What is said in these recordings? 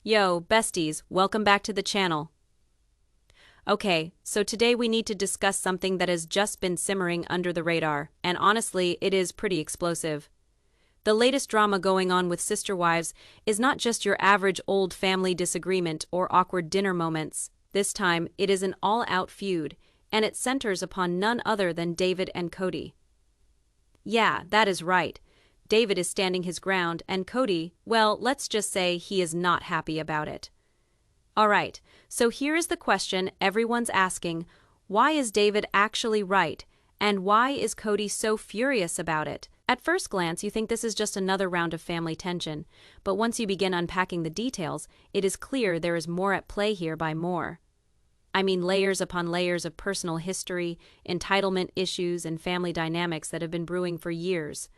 Yo, besties, welcome back to the channel. Okay, so today we need to discuss something that has just been simmering under the radar, and honestly, it is pretty explosive. The latest drama going on with sister wives is not just your average old family disagreement or awkward dinner moments. This time, it is an all-out feud, and it centers upon none other than David and Kody. Yeah, that is right. David is standing his ground, and Kody, well, let's just say he is not happy about it. Alright, so here is the question everyone's asking: why is David actually right, and why is Kody so furious about it? At first glance, you think this is just another round of family tension, but once you begin unpacking the details, it is clear there is more at play here by more. I mean, layers upon layers of personal history, entitlement issues, and family dynamics that have been brewing for years.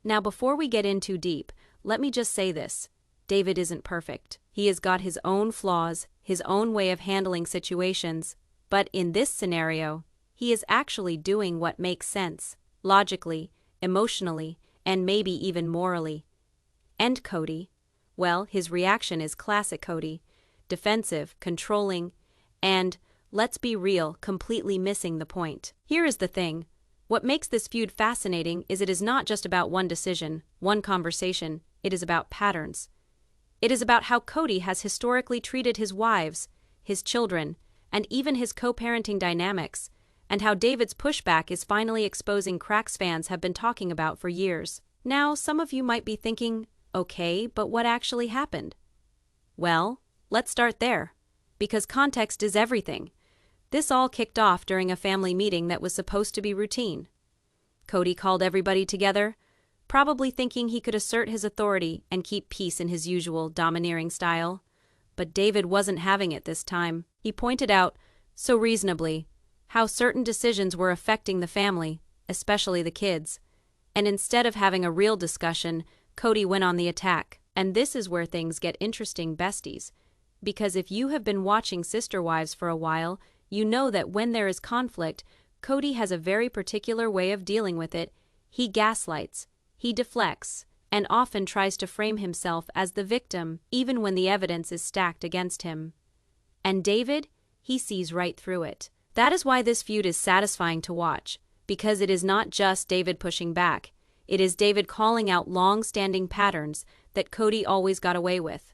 Now, before we get in too deep, let me just say this. David isn't perfect. He has got his own flaws, his own way of handling situations, but in this scenario, he is actually doing what makes sense, logically, emotionally, and maybe even morally. And Kody? Well, his reaction is classic Kody: defensive, controlling, and, let's be real, completely missing the point. Here is the thing. What makes this feud fascinating is it is not just about one decision, one conversation, it is about patterns. It is about how Kody has historically treated his wives, his children, and even his co-parenting dynamics, and how David's pushback is finally exposing cracks fans have been talking about for years. Now, some of you might be thinking, okay, but what actually happened? Well, let's start there, because context is everything. This all kicked off during a family meeting that was supposed to be routine. Kody called everybody together, probably thinking he could assert his authority and keep peace in his usual domineering style. But David wasn't having it this time. He pointed out, so reasonably, how certain decisions were affecting the family, especially the kids. And instead of having a real discussion, Kody went on the attack. And this is where things get interesting, besties. Because if you have been watching Sister Wives for a while, you know that when there is conflict, Kody has a very particular way of dealing with it. He gaslights, he deflects, and often tries to frame himself as the victim, even when the evidence is stacked against him. And David, he sees right through it. That is why this feud is satisfying to watch, because it is not just David pushing back, it is David calling out long-standing patterns that Kody always got away with.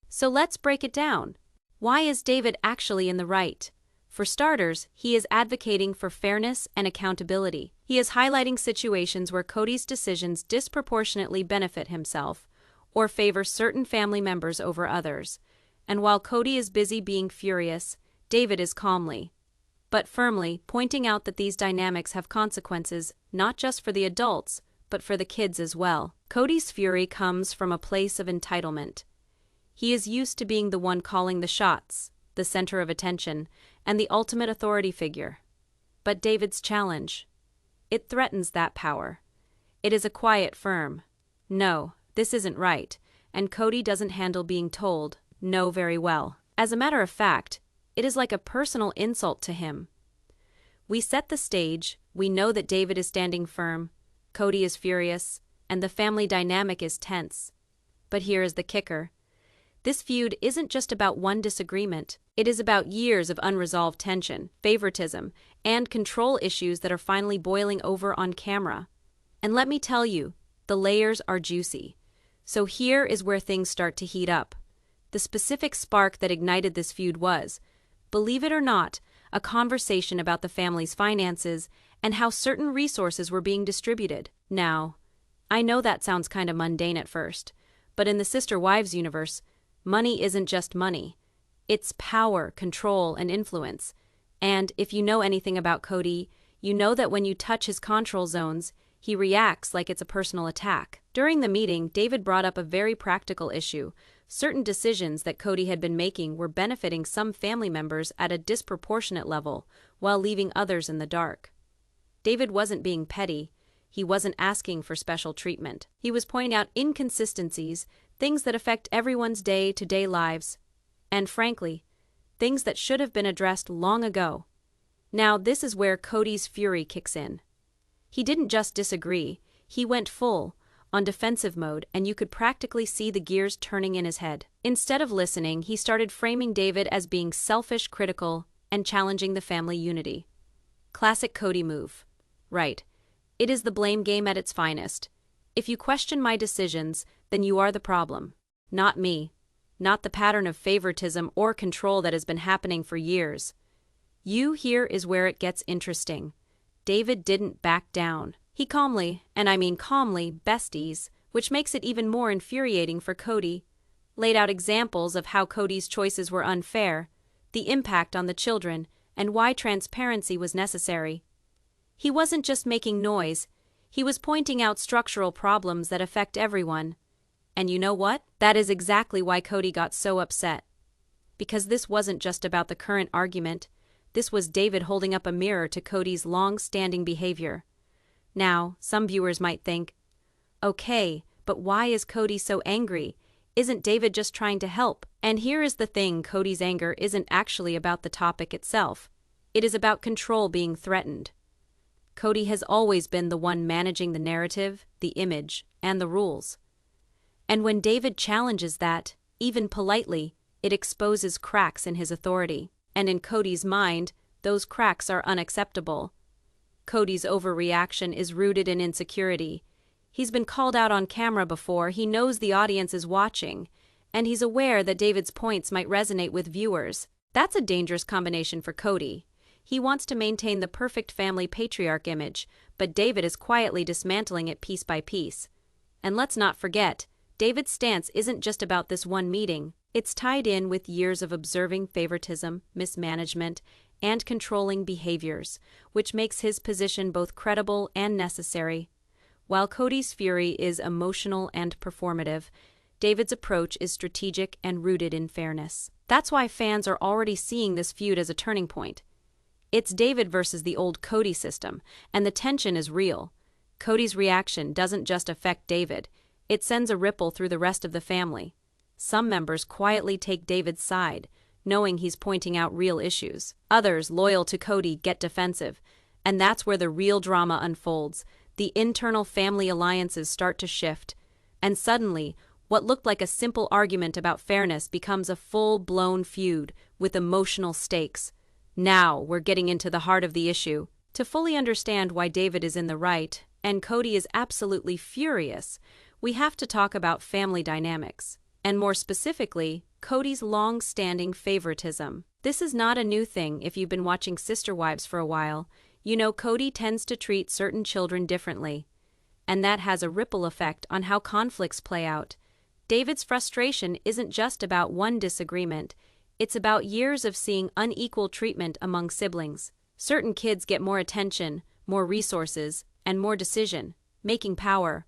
So let's break it down. Why is David actually in the right? For starters, he is advocating for fairness and accountability. He is highlighting situations where Kody's decisions disproportionately benefit himself or favor certain family members over others. And while Kody is busy being furious, David is calmly, but firmly, pointing out that these dynamics have consequences not just for the adults, but for the kids as well. Kody's fury comes from a place of entitlement. He is used to being the one calling the shots, the center of attention, and the ultimate authority figure. But David's challenge, it threatens that power. It is a quiet, firm, no, this isn't right, and Kody doesn't handle being told no very well. As a matter of fact, it is like a personal insult to him. We set the stage, we know that David is standing firm, Kody is furious, and the family dynamic is tense. But here is the kicker. This feud isn't just about one disagreement, it is about years of unresolved tension, favoritism, and control issues that are finally boiling over on camera. And let me tell you, the layers are juicy. So here is where things start to heat up. The specific spark that ignited this feud was, believe it or not, a conversation about the family's finances and how certain resources were being distributed. Now, I know that sounds kind of mundane at first, but in the Sister Wives universe, money isn't just money. It's power, control, and influence. And if you know anything about Kody, you know that when you touch his control zones, he reacts like it's a personal attack. During the meeting, David brought up a very practical issue. Certain decisions that Kody had been making were benefiting some family members at a disproportionate level, while leaving others in the dark. David wasn't being petty. He wasn't asking for special treatment. He was pointing out inconsistencies, things that affect everyone's day-to-day lives, and frankly, things that should have been addressed long ago. Now, this is where Kody's fury kicks in. He didn't just disagree, he went full, on defensive mode, and you could practically see the gears turning in his head. Instead of listening, he started framing David as being selfish, critical, and challenging the family unity. Classic Kody move. Right. It is the blame game at its finest. If you question my decisions, then you are the problem. Not me. Not the pattern of favoritism or control that has been happening for years. Here is where it gets interesting. David didn't back down. He calmly, and I mean calmly, besties, which makes it even more infuriating for Kody, laid out examples of how Kody's choices were unfair, the impact on the children, and why transparency was necessary. He wasn't just making noise, he was pointing out structural problems that affect everyone. And you know what? That is exactly why Kody got so upset. Because this wasn't just about the current argument, this was David holding up a mirror to Kody's long-standing behavior. Now, some viewers might think, okay, but why is Kody so angry? Isn't David just trying to help? And here is the thing, Kody's anger isn't actually about the topic itself. It is about control being threatened. Kody has always been the one managing the narrative, the image, and the rules. And when David challenges that, even politely, it exposes cracks in his authority. And in Kody's mind, those cracks are unacceptable. Kody's overreaction is rooted in insecurity. He's been called out on camera before, he knows the audience is watching, and he's aware that David's points might resonate with viewers. That's a dangerous combination for Kody. He wants to maintain the perfect family patriarch image, but David is quietly dismantling it piece by piece. And let's not forget, David's stance isn't just about this one meeting. It's tied in with years of observing favoritism, mismanagement, and controlling behaviors, which makes his position both credible and necessary. While Kody's fury is emotional and performative, David's approach is strategic and rooted in fairness. That's why fans are already seeing this feud as a turning point. It's David versus the old Kody system, and the tension is real. Kody's reaction doesn't just affect David, it sends a ripple through the rest of the family. Some members quietly take David's side, knowing he's pointing out real issues. Others, loyal to Kody, get defensive, and that's where the real drama unfolds. The internal family alliances start to shift, and suddenly, what looked like a simple argument about fairness becomes a full-blown feud with emotional stakes. Now we're getting into the heart of the issue. To fully understand why David is in the right, and Kody is absolutely furious, we have to talk about family dynamics. And more specifically, Kody's long-standing favoritism. This is not a new thing if you've been watching Sister Wives for a while. You know Kody tends to treat certain children differently. And that has a ripple effect on how conflicts play out. David's frustration isn't just about one disagreement, it's about years of seeing unequal treatment among siblings. Certain kids get more attention, more resources, and more decision-making power,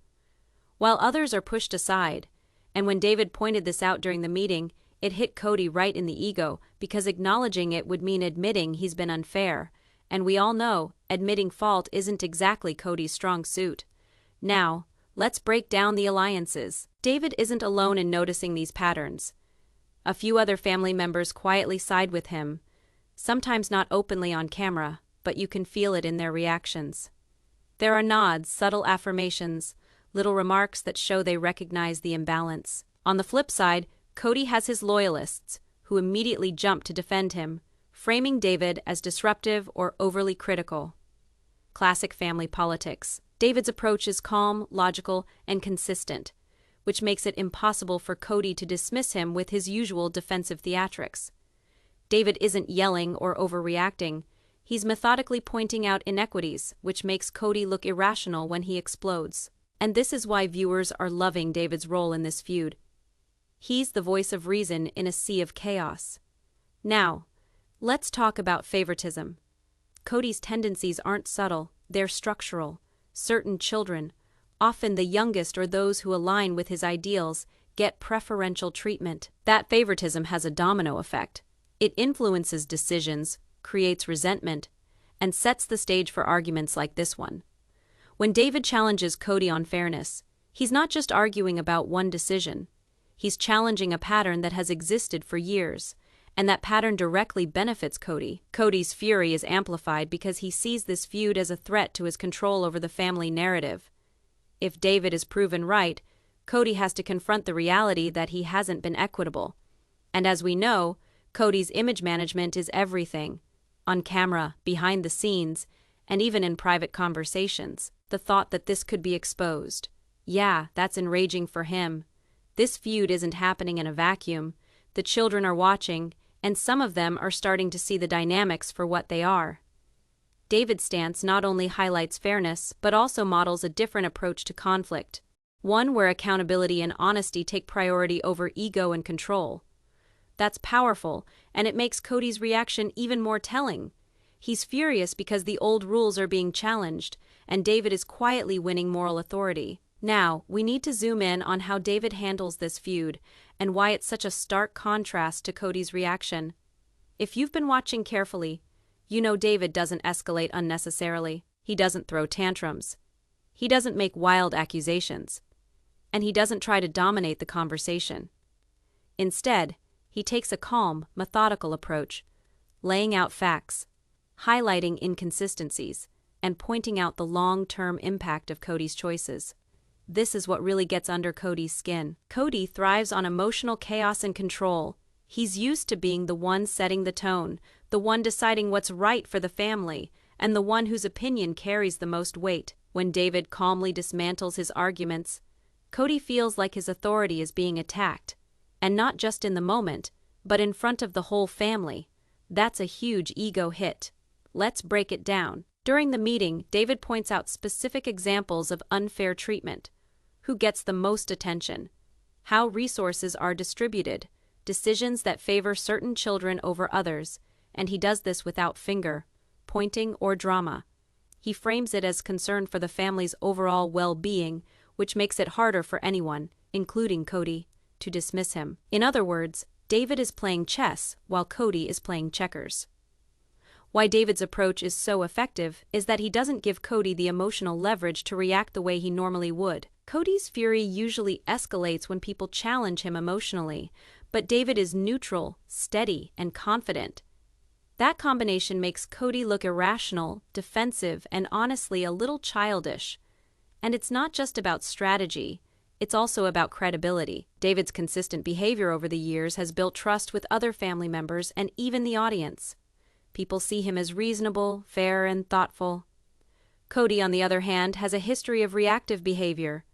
while others are pushed aside. And when David pointed this out during the meeting, it hit Kody right in the ego, because acknowledging it would mean admitting he's been unfair. And we all know, admitting fault isn't exactly Kody's strong suit. Now, let's break down the alliances. David isn't alone in noticing these patterns. A few other family members quietly side with him, sometimes not openly on camera, but you can feel it in their reactions. There are nods, subtle affirmations, little remarks that show they recognize the imbalance. On the flip side, Kody has his loyalists, who immediately jump to defend him, framing David as disruptive or overly critical. Classic family politics. David's approach is calm, logical, and consistent, which makes it impossible for Kody to dismiss him with his usual defensive theatrics. David isn't yelling or overreacting. He's methodically pointing out inequities, which makes Kody look irrational when he explodes. And this is why viewers are loving David's role in this feud. He's the voice of reason in a sea of chaos. Now, let's talk about favoritism. Kody's tendencies aren't subtle, they're structural. Certain children, often the youngest or those who align with his ideals, get preferential treatment. That favoritism has a domino effect. It influences decisions, creates resentment, and sets the stage for arguments like this one. When David challenges Kody on fairness, he's not just arguing about one decision. He's challenging a pattern that has existed for years, and that pattern directly benefits Kody. Kody's fury is amplified because he sees this feud as a threat to his control over the family narrative. If David is proven right, Kody has to confront the reality that he hasn't been equitable. And as we know, Kody's image management is everything. On camera, behind the scenes, and even in private conversations. The thought that this could be exposed. Yeah, that's enraging for him. This feud isn't happening in a vacuum. The children are watching, and some of them are starting to see the dynamics for what they are. David's stance not only highlights fairness, but also models a different approach to conflict. One where accountability and honesty take priority over ego and control. That's powerful, and it makes Kody's reaction even more telling. He's furious because the old rules are being challenged, and David is quietly winning moral authority. Now, we need to zoom in on how David handles this feud, and why it's such a stark contrast to Kody's reaction. If you've been watching carefully, you know David doesn't escalate unnecessarily. He doesn't throw tantrums. He doesn't make wild accusations. And he doesn't try to dominate the conversation. Instead, he takes a calm, methodical approach, laying out facts, highlighting inconsistencies, and pointing out the long-term impact of Kody's choices. This is what really gets under Kody's skin. Kody thrives on emotional chaos and control. He's used to being the one setting the tone, the one deciding what's right for the family, and the one whose opinion carries the most weight. When David calmly dismantles his arguments, Kody feels like his authority is being attacked, and not just in the moment, but in front of the whole family. That's a huge ego hit. Let's break it down. During the meeting, David points out specific examples of unfair treatment. Who gets the most attention? How resources are distributed? Decisions that favor certain children over others, and he does this without finger pointing or drama. He frames it as concern for the family's overall well-being, which makes it harder for anyone, including Kody, to dismiss him. In other words, David is playing chess while Kody is playing checkers. Why David's approach is so effective is that he doesn't give Kody the emotional leverage to react the way he normally would. Kody's fury usually escalates when people challenge him emotionally, but David is neutral, steady, and confident. That combination makes Kody look irrational, defensive, and honestly a little childish. And it's not just about strategy, it's also about credibility. David's consistent behavior over the years has built trust with other family members and even the audience. People see him as reasonable, fair, and thoughtful. Kody, on the other hand, has a history of reactive behavior.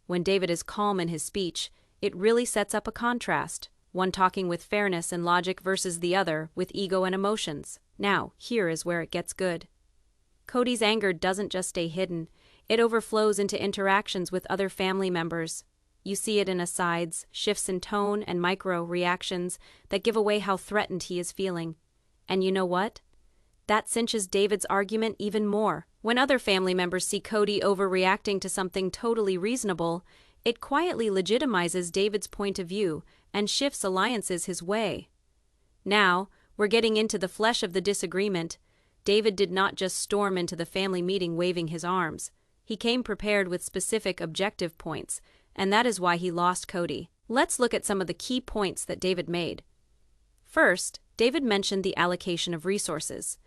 When David is calm in his speech, it really sets up a contrast, one talking with fairness and logic versus the other with ego and emotions. Now, here is where it gets good. Kody's anger doesn't just stay hidden, it overflows into interactions with other family members. You see it in asides, shifts in tone, and micro-reactions that give away how threatened he is feeling. And you know what? That cinches David's argument even more. When other family members see Kody overreacting to something totally reasonable, it quietly legitimizes David's point of view and shifts alliances his way. Now, we're getting into the flesh of the disagreement. David did not just storm into the family meeting waving his arms. He came prepared with specific objective points, and that is why he lost Kody. Let's look at some of the key points that David made. First, David mentioned the allocation of resources.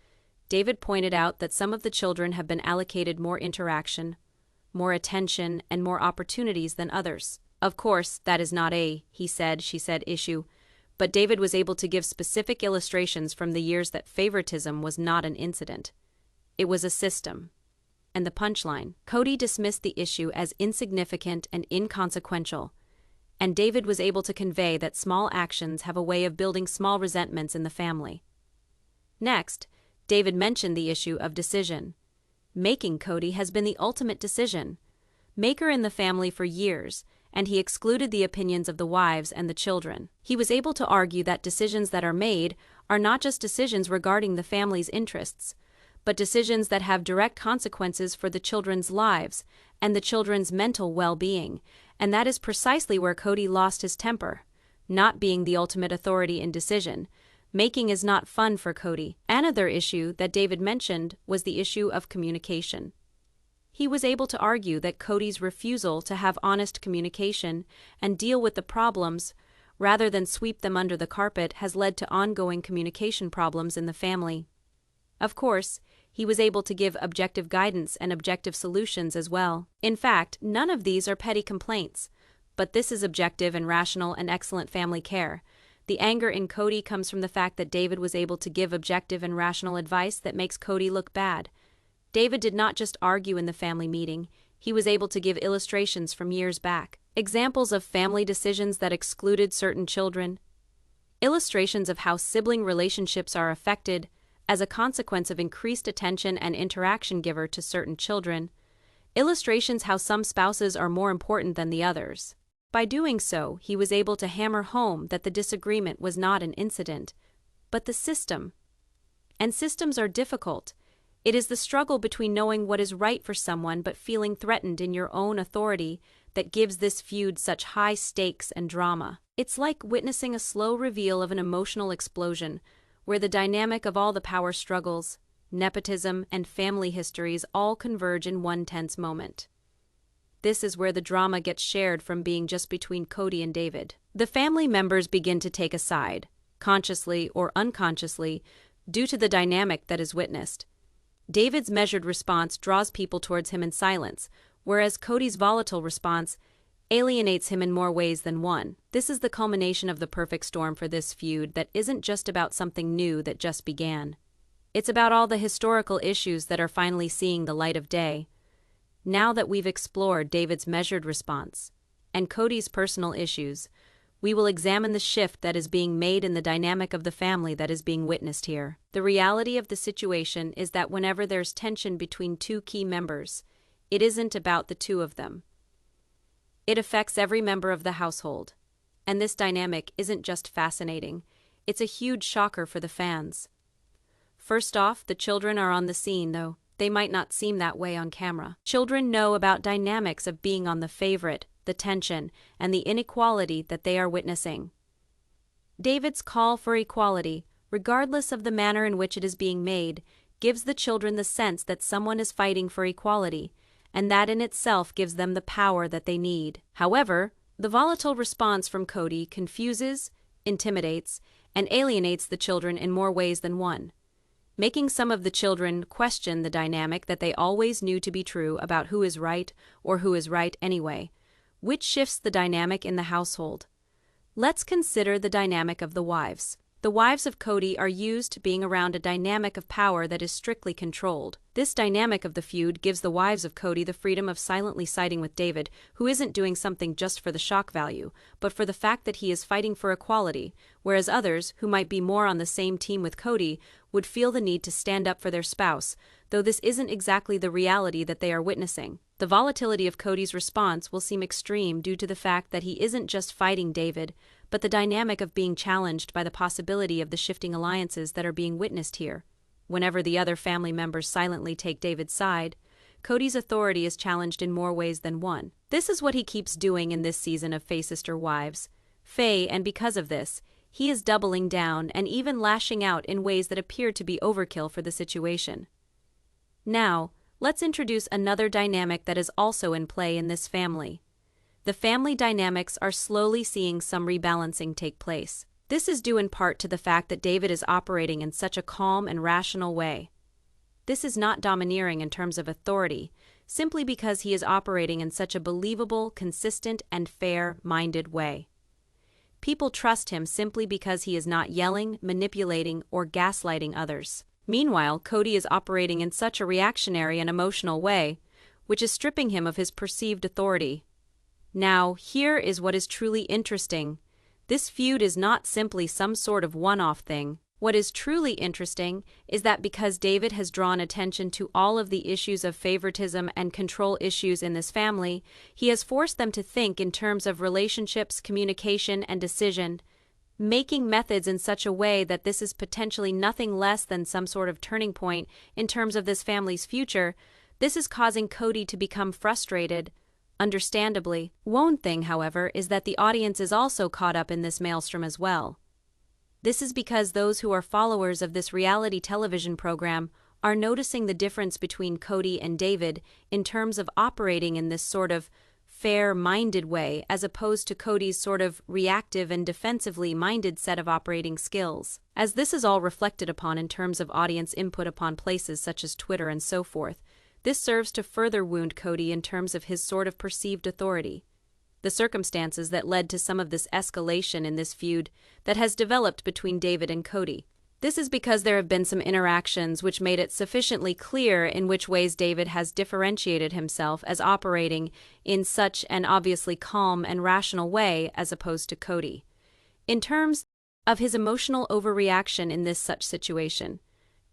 David pointed out that some of the children have been allocated more interaction, more attention, and more opportunities than others. Of course, that is not a he said, she said issue, but David was able to give specific illustrations from the years that favoritism was not an incident. It was a system. And the punchline: Kody dismissed the issue as insignificant and inconsequential, and David was able to convey that small actions have a way of building small resentments in the family. Next, David mentioned the issue of decision. Making Kody has been the ultimate decision maker in the family for years, and he excluded the opinions of the wives and the children. He was able to argue that decisions that are made are not just decisions regarding the family's interests, but decisions that have direct consequences for the children's lives and the children's mental well-being, and that is precisely where Kody lost his temper. Not being the ultimate authority in decision making is not fun for Kody. Another issue that David mentioned was the issue of communication. He was able to argue that Kody's refusal to have honest communication and deal with the problems rather than sweep them under the carpet has led to ongoing communication problems in the family. Of course, he was able to give objective guidance and objective solutions as well. In fact, none of these are petty complaints, but this is objective and rational and excellent family care. The anger in Kody comes from the fact that David was able to give objective and rational advice that makes Kody look bad. David did not just argue in the family meeting, he was able to give illustrations from years back. Examples of family decisions that excluded certain children. Illustrations of how sibling relationships are affected as a consequence of increased attention and interaction given to certain children. Illustrations how some spouses are more important than the others. By doing so, he was able to hammer home that the disagreement was not an incident, but the system. And systems are difficult. It is the struggle between knowing what is right for someone but feeling threatened in your own authority that gives this feud such high stakes and drama. It's like witnessing a slow reveal of an emotional explosion, where the dynamic of all the power struggles, nepotism, and family histories all converge in one tense moment. This is where the drama gets shared from being just between Kody and David. The family members begin to take a side, consciously or unconsciously, due to the dynamic that is witnessed. David's measured response draws people towards him in silence, whereas Kody's volatile response alienates him in more ways than one. This is the culmination of the perfect storm for this feud that isn't just about something new that just began. It's about all the historical issues that are finally seeing the light of day. Now that we've explored David's measured response and Kody's personal issues, we will examine the shift that is being made in the dynamic of the family that is being witnessed here. The reality of the situation is that whenever there's tension between two key members, it isn't about the two of them. It affects every member of the household. And this dynamic isn't just fascinating, it's a huge shocker for the fans. First off, the children are on the scene, though they might not seem that way on camera. Children know about dynamics of being on the favorite, the tension, and the inequality that they are witnessing. David's call for equality, regardless of the manner in which it is being made, gives the children the sense that someone is fighting for equality, and that in itself gives them the power that they need. However, the volatile response from Kody confuses, intimidates, and alienates the children in more ways than one, making some of the children question the dynamic that they always knew to be true about who is right or who is right anyway, which shifts the dynamic in the household. Let's consider the dynamic of the wives. The wives of Kody are used to being around a dynamic of power that is strictly controlled. This dynamic of the feud gives the wives of Kody the freedom of silently siding with David, who isn't doing something just for the shock value, but for the fact that he is fighting for equality, whereas others, who might be more on the same team with Kody, would feel the need to stand up for their spouse, though this isn't exactly the reality that they are witnessing. The volatility of Kody's response will seem extreme due to the fact that he isn't just fighting David, but the dynamic of being challenged by the possibility of the shifting alliances that are being witnessed here. Whenever the other family members silently take David's side, Kody's authority is challenged in more ways than one. This is what he keeps doing in this season of Fae Sister Wives. Fae, and because of this, he is doubling down and even lashing out in ways that appear to be overkill for the situation. Now, let's introduce another dynamic that is also in play in this family. The family dynamics are slowly seeing some rebalancing take place. This is due in part to the fact that David is operating in such a calm and rational way. This is not domineering in terms of authority, simply because he is operating in such a believable, consistent, and fair-minded way. People trust him simply because he is not yelling, manipulating, or gaslighting others. Meanwhile, Kody is operating in such a reactionary and emotional way, which is stripping him of his perceived authority. Now, here is what is truly interesting. This feud is not simply some sort of one-off thing. What is truly interesting is that because David has drawn attention to all of the issues of favoritism and control issues in this family, he has forced them to think in terms of relationships, communication, and decision, making methods in such a way that this is potentially nothing less than some sort of turning point in terms of this family's future. This is causing Kody to become frustrated. Understandably. One thing, however, is that the audience is also caught up in this maelstrom as well. This is because those who are followers of this reality television program are noticing the difference between Kody and David in terms of operating in this sort of fair-minded way as opposed to Kody's sort of reactive and defensively minded set of operating skills. As this is all reflected upon in terms of audience input upon places such as Twitter and so forth, this serves to further wound Kody in terms of his sort of perceived authority. The circumstances that led to some of this escalation in this feud that has developed between David and Kody. This is because there have been some interactions which made it sufficiently clear in which ways David has differentiated himself as operating in such an obviously calm and rational way as opposed to Kody. In terms of his emotional overreaction in this such situation,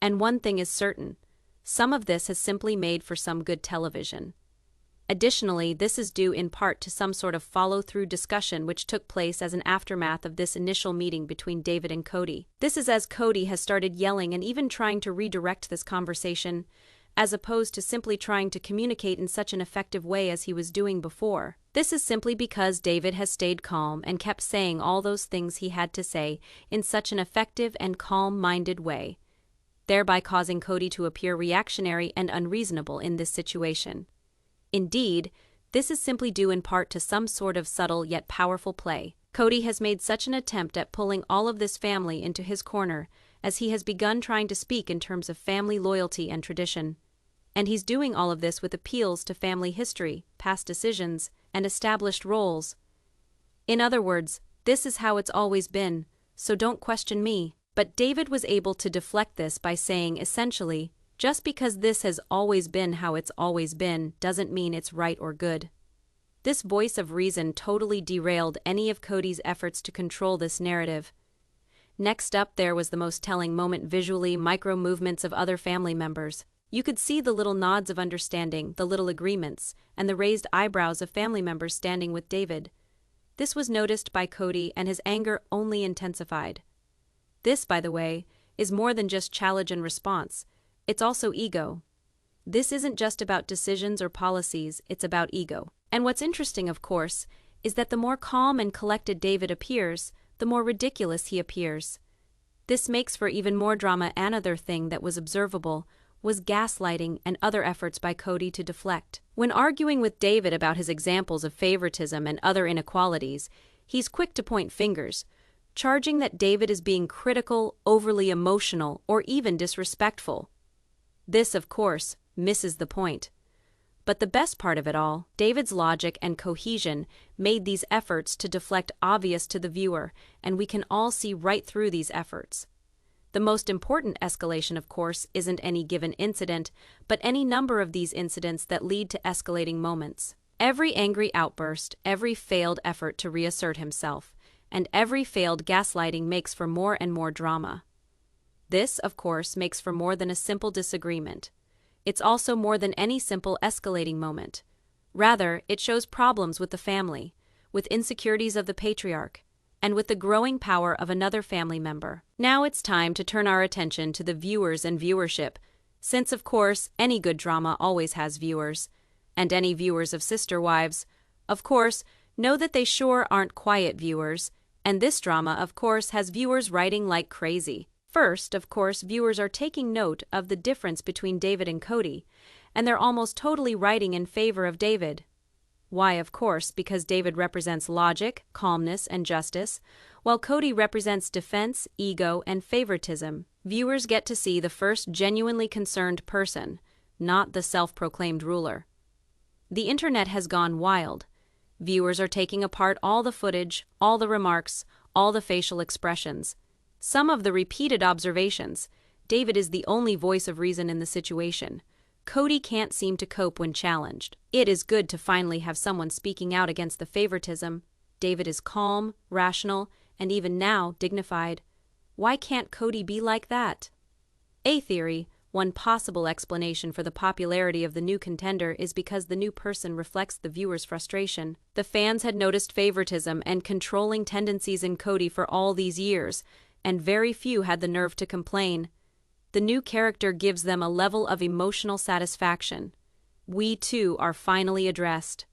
and one thing is certain, some of this has simply made for some good television. Additionally, this is due in part to some sort of follow-through discussion which took place as an aftermath of this initial meeting between David and Kody. This is as Kody has started yelling and even trying to redirect this conversation, as opposed to simply trying to communicate in such an effective way as he was doing before. This is simply because David has stayed calm and kept saying all those things he had to say in such an effective and calm-minded way, thereby causing Kody to appear reactionary and unreasonable in this situation. Indeed, this is simply due in part to some sort of subtle yet powerful play. Kody has made such an attempt at pulling all of this family into his corner as he has begun trying to speak in terms of family loyalty and tradition. And he's doing all of this with appeals to family history, past decisions, and established roles. In other words, this is how it's always been, so don't question me. But David was able to deflect this by saying essentially, just because this has always been how it's always been doesn't mean it's right or good. This voice of reason totally derailed any of Kody's efforts to control this narrative. Next up there was the most telling moment visually, micro-movements of other family members. You could see the little nods of understanding, the little agreements, and the raised eyebrows of family members standing with David. This was noticed by Kody and his anger only intensified. This, by the way, is more than just challenge and response. It's also ego. This isn't just about decisions or policies, it's about ego. And what's interesting, of course, is that the more calm and collected David appears, the more ridiculous he appears. This makes for even more drama. Another thing that was observable was gaslighting and other efforts by Kody to deflect. When arguing with David about his examples of favoritism and other inequalities, he's quick to point fingers, charging that David is being critical, overly emotional, or even disrespectful. This, of course, misses the point. But the best part of it all, David's logic and cohesion made these efforts to deflect obvious to the viewer, and we can all see right through these efforts. The most important escalation, of course, isn't any given incident, but any number of these incidents that lead to escalating moments. Every angry outburst, every failed effort to reassert himself, and every failed gaslighting makes for more and more drama. This, of course, makes for more than a simple disagreement. It's also more than any simple escalating moment. Rather, it shows problems with the family, with insecurities of the patriarch, and with the growing power of another family member. Now it's time to turn our attention to the viewers and viewership, since, of course, any good drama always has viewers, and any viewers of Sister Wives, of course, know that they sure aren't quiet viewers, and this drama, of course, has viewers writing like crazy. First, of course, viewers are taking note of the difference between David and Kody, and they're almost totally writing in favor of David. Why, of course, because David represents logic, calmness, and justice, while Kody represents defense, ego, and favoritism. Viewers get to see the first genuinely concerned person, not the self-proclaimed ruler. The internet has gone wild. Viewers are taking apart all the footage, all the remarks, all the facial expressions. Some of the repeated observations. David is the only voice of reason in the situation. Kody can't seem to cope when challenged. It is good to finally have someone speaking out against the favoritism. David is calm, rational, and even now dignified. Why can't Kody be like that? A theory, one possible explanation for the popularity of the new contender is because the new person reflects the viewer's frustration. The fans had noticed favoritism and controlling tendencies in Kody for all these years, and very few had the nerve to complain. The new character gives them a level of emotional satisfaction. We, too, are finally addressed.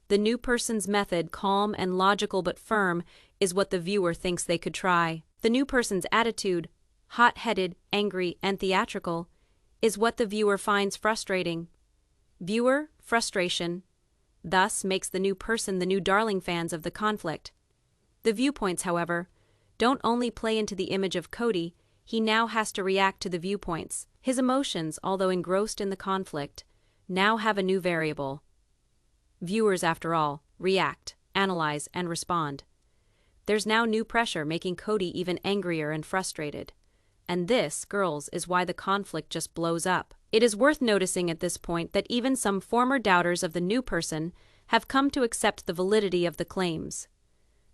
The new person's method, calm and logical but firm, is what the viewer thinks they could try. The new person's attitude, hot-headed, angry, and theatrical, is what the viewer finds frustrating. Viewer, frustration. thus makes the new person the new darling fans of the conflict. The viewpoints, however, don't only play into the image of Kody, he now has to react to the viewpoints. His emotions, although engrossed in the conflict, now have a new variable. Viewers, after all, react, analyze, and respond. There's now new pressure making Kody even angrier and frustrated. And this, girls, is why the conflict just blows up. It is worth noticing at this point that even some former doubters of the new person have come to accept the validity of the claims.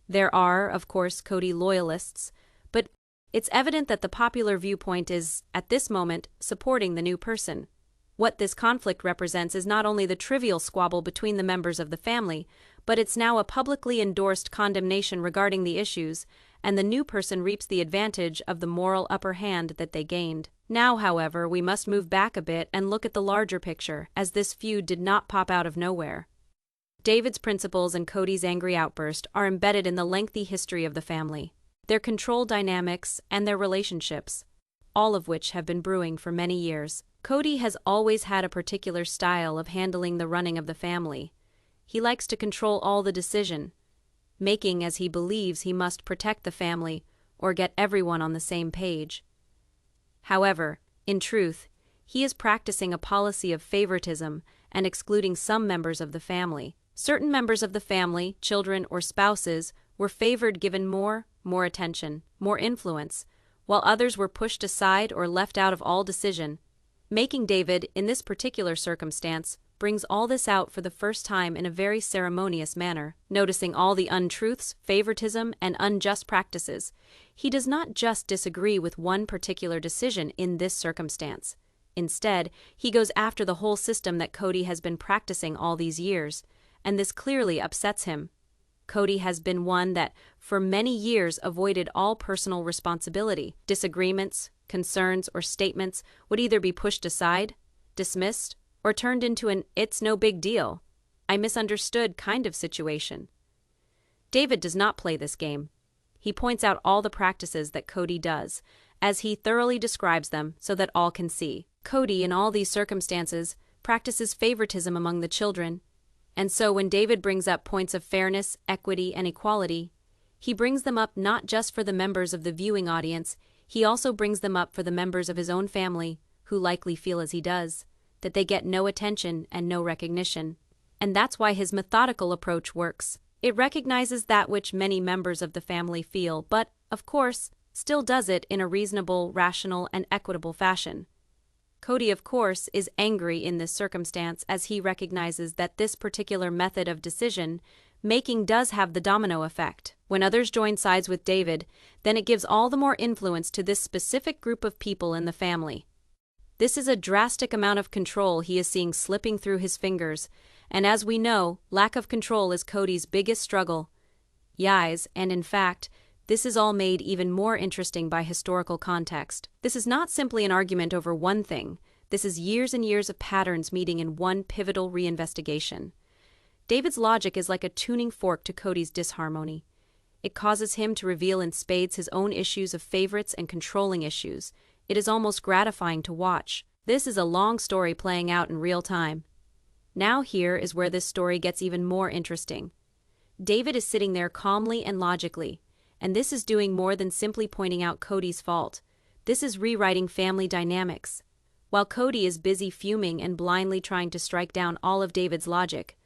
There are, of course, Kody loyalists, but it's evident that the popular viewpoint is, at this moment, supporting the new person. What this conflict represents is not only the trivial squabble between the members of the family, but it's now a publicly endorsed condemnation regarding the issues, and the new person reaps the advantage of the moral upper hand that they gained. Now, however, we must move back a bit and look at the larger picture, as this feud did not pop out of nowhere. David's principles and Kody's angry outburst are embedded in the lengthy history of the family, their control dynamics, and their relationships, all of which have been brewing for many years. Kody has always had a particular style of handling the running of the family. He likes to control all the decision-making as he believes he must protect the family or get everyone on the same page. However, in truth, he is practicing a policy of favoritism and excluding some members of the family. Certain members of the family, children or spouses, were favored given more attention, more influence, while others were pushed aside or left out of all decision. Making David, in this particular circumstance, brings all this out for the first time in a very ceremonious manner. Noticing all the untruths, favoritism, and unjust practices, he does not just disagree with one particular decision in this circumstance. Instead, he goes after the whole system that Kody has been practicing all these years, and this clearly upsets him. Kody has been one that, for many years, avoided all personal responsibility. Disagreements, concerns, or statements would either be pushed aside, dismissed, or turned into an "it's no big deal, I misunderstood" kind of situation. David does not play this game. He points out all the practices that Kody does, as he thoroughly describes them so that all can see. Kody, in all these circumstances, practices favoritism among the children, and so when David brings up points of fairness, equity, and equality, he brings them up not just for the members of the viewing audience, he also brings them up for the members of his own family, who likely feel as he does, that they get no attention and no recognition. And that's why his methodical approach works. It recognizes that which many members of the family feel, but, of course, still does it in a reasonable, rational, and equitable fashion. Kody, of course, is angry in this circumstance as he recognizes that this particular method of decision-making does have the domino effect. When others join sides with David, then it gives all the more influence to this specific group of people in the family. This is a drastic amount of control he is seeing slipping through his fingers, and as we know, lack of control is Kody's biggest struggle. Yes, and in fact, this is all made even more interesting by historical context. This is not simply an argument over one thing. This is years and years of patterns meeting in one pivotal reinvestigation. David's logic is like a tuning fork to Kody's disharmony. It causes him to reveal in spades his own issues of favorites and controlling issues. It is almost gratifying to watch. This is a long story playing out in real time. Now here is where this story gets even more interesting. David is sitting there calmly and logically, and this is doing more than simply pointing out Kody's fault. This is rewriting family dynamics. While Kody is busy fuming and blindly trying to strike down all of David's logic,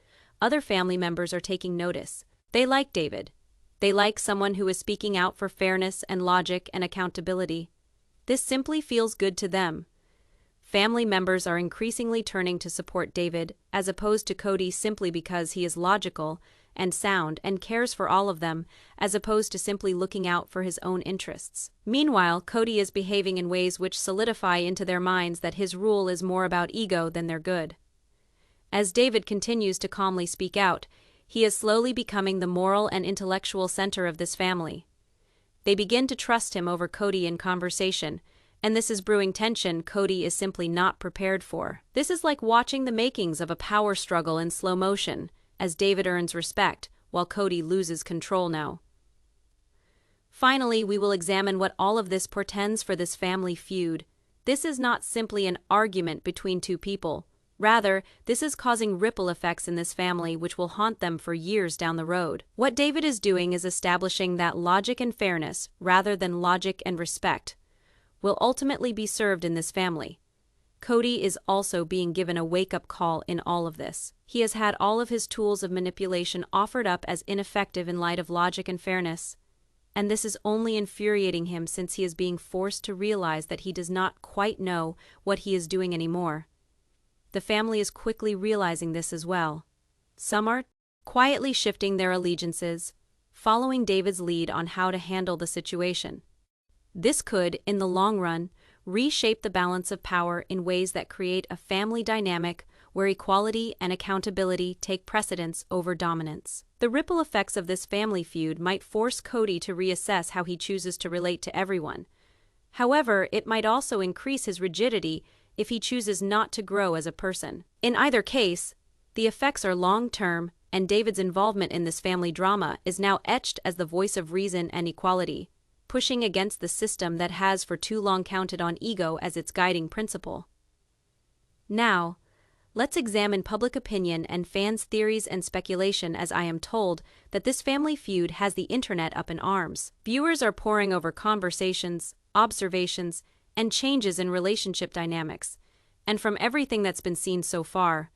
other family members are taking notice. They like David. They like someone who is speaking out for fairness and logic and accountability. This simply feels good to them. Family members are increasingly turning to support David, as opposed to Kody, simply because he is logical and sound and cares for all of them, as opposed to simply looking out for his own interests. Meanwhile, Kody is behaving in ways which solidify into their minds that his rule is more about ego than their good. As David continues to calmly speak out, he is slowly becoming the moral and intellectual center of this family. They begin to trust him over Kody in conversation, and this is brewing tension Kody is simply not prepared for. This is like watching the makings of a power struggle in slow motion, as David earns respect, while Kody loses control now. Finally, we will examine what all of this portends for this family feud. This is not simply an argument between two people. Rather, this is causing ripple effects in this family which will haunt them for years down the road. What David is doing is establishing that logic and fairness, rather than logic and respect, will ultimately be served in this family. Kody is also being given a wake-up call in all of this. He has had all of his tools of manipulation offered up as ineffective in light of logic and fairness, and this is only infuriating him since he is being forced to realize that he does not quite know what he is doing anymore. The family is quickly realizing this as well. Some are quietly shifting their allegiances, following David's lead on how to handle the situation. This could, in the long run, reshape the balance of power in ways that create a family dynamic where equality and accountability take precedence over dominance. The ripple effects of this family feud might force Kody to reassess how he chooses to relate to everyone. However, it might also increase his rigidity if he chooses not to grow as a person. In either case, the effects are long-term, and David's involvement in this family drama is now etched as the voice of reason and equality, pushing against the system that has for too long counted on ego as its guiding principle. Now, let's examine public opinion and fans' theories and speculation, as I am told that this family feud has the internet up in arms. Viewers are poring over conversations, observations, and changes in relationship dynamics. And from everything that's been seen so far,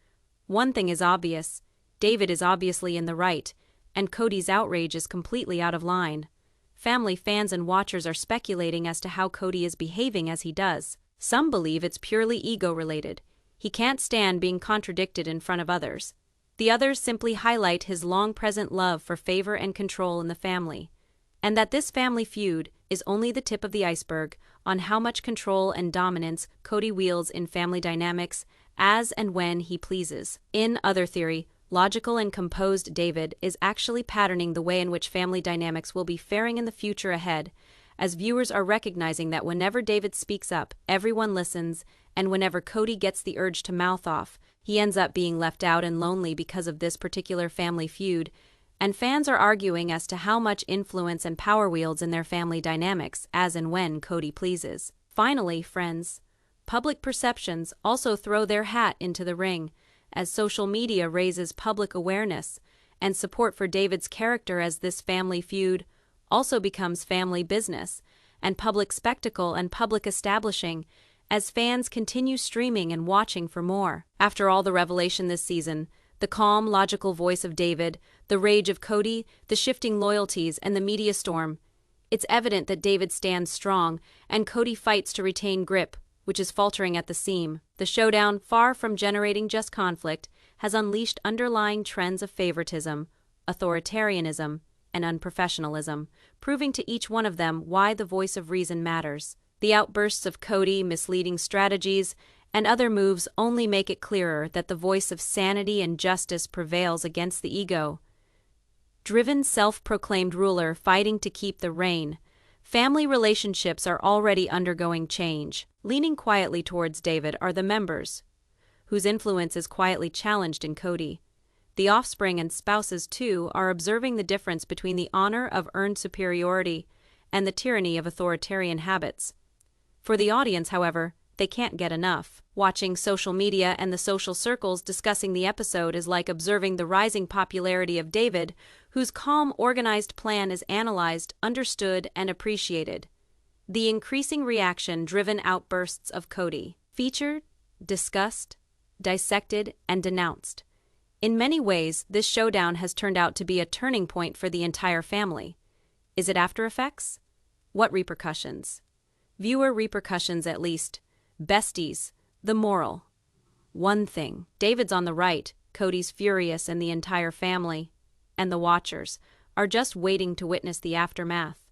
one thing is obvious: David is obviously in the right, and Kody's outrage is completely out of line. Family fans and watchers are speculating as to how Kody is behaving as he does. Some believe it's purely ego-related. He can't stand being contradicted in front of others. The others simply highlight his long-present love for favor and control in the family, and that this family feud is only the tip of the iceberg on how much control and dominance Kody wields in family dynamics as and when he pleases. In other theory, logical and composed David is actually patterning the way in which family dynamics will be faring in the future ahead, as viewers are recognizing that whenever David speaks up, everyone listens, and whenever Kody gets the urge to mouth off, he ends up being left out and lonely because of this particular family feud, and fans are arguing as to how much influence and power wields in their family dynamics as and when Kody pleases. Finally, friends, public perceptions also throw their hat into the ring, as social media raises public awareness and support for David's character, as this family feud also becomes family business and public spectacle and public establishing, as fans continue streaming and watching for more. After all the revelation this season, the calm, logical voice of David, the rage of Kody, the shifting loyalties, and the media storm, it's evident that David stands strong and Kody fights to retain grip, which is faltering at the seam. The showdown, far from generating just conflict, has unleashed underlying trends of favoritism, authoritarianism, and unprofessionalism, proving to each one of them why the voice of reason matters. The outbursts of Kody, misleading strategies, and other moves only make it clearer that the voice of sanity and justice prevails against the ego-driven, self-proclaimed ruler fighting to keep the reign. Family relationships are already undergoing change. Leaning quietly towards David are the members, whose influence is quietly challenged in Kody. The offspring and spouses, too, are observing the difference between the honor of earned superiority and the tyranny of authoritarian habits. For the audience, however, they can't get enough. Watching social media and the social circles discussing the episode is like observing the rising popularity of David, whose calm, organized plan is analyzed, understood, and appreciated. The increasing reaction-driven outbursts of Kody, featured, discussed, dissected, and denounced. In many ways, this showdown has turned out to be a turning point for the entire family. Is it after effects? What repercussions? Viewer repercussions, at least. Besties, the moral. One thing: David's on the right, Kody's furious, and the entire family, and the watchers, are just waiting to witness the aftermath.